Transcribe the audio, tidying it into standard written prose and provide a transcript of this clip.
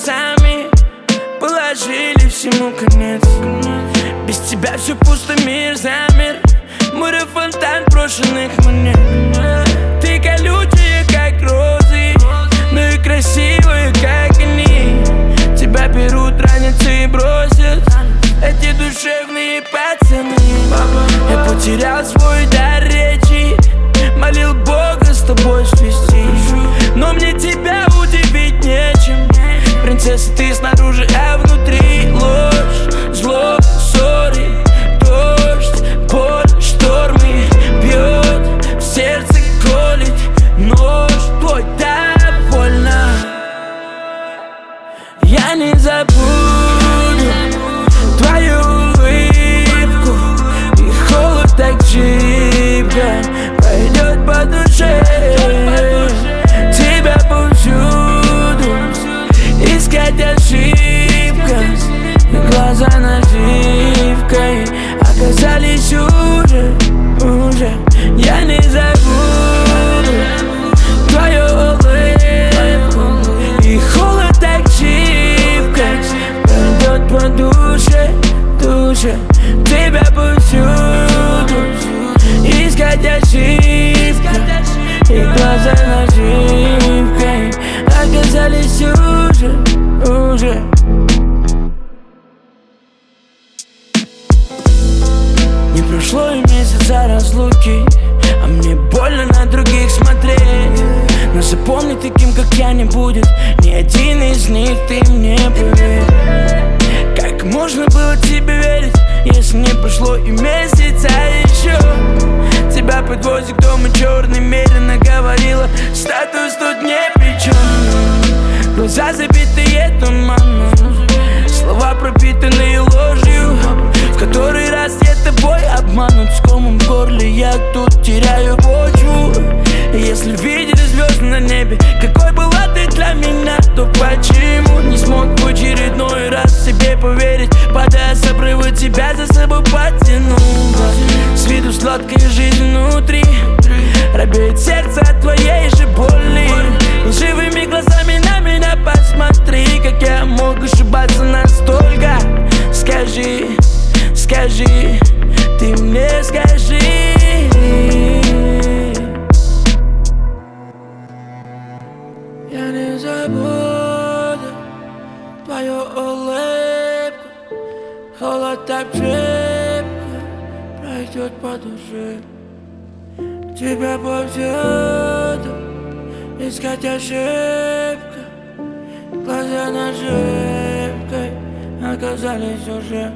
сами положили всему конец. Без тебя все пусто, мир замер. Море фонтан брошенных монет. Ты колючая, как розы, но и красивая, как они. Тебя берут, ранятся и бросят эти душевные пацаны. Я потерял свой дар речи, молил Бога с тобой свести, но мне тебя удивить нечем. Принцесса, ты снаружи, а внутри ложь, зло, ссоры, дождь, боль, штормы. Бьет в сердце, колет нож твой, так больно. Я не забуду твою улыбку, и холод так жибко пройдет по душе. Тебя повсюду искать ошибка, и глаза наживкой оказались уже. Я не забуду твою улыбку, и холод так жибко пройдет по душе. Тебя повсюду искать ошибка, и глаза наживкой оказались уже. Не прошло и месяца разлуки, а мне больно на других смотреть. Но запомни, таким как я не будет ни один из них, ты мне поверь. Как можно было тебе верить, если не прошло и месяца еще? Тебя подвозит к дому черный, медленно говорила, статус тут не при чем. Глаза забитые туманом, слова пропитанные ложью, в который раз я тобой обманут. С комом в горле я тут теряю почву. И если видели звезды на небе, какой была ты для меня, то почему не смог в очередной раз себе поверить? Падая с обрыва, тебя за собой потянул. С виду сладкая жизнь внутри, робеет сердце от твоей же боли. Лживыми глазами на меня посмотри, как я мог ошибаться настолько. Скажи, ты мне скажи. Я не забуду твою улыбку, холод так крепко пройдет по душе. Тебя повсюду искать ошибка, глаза наживкой оказались уже.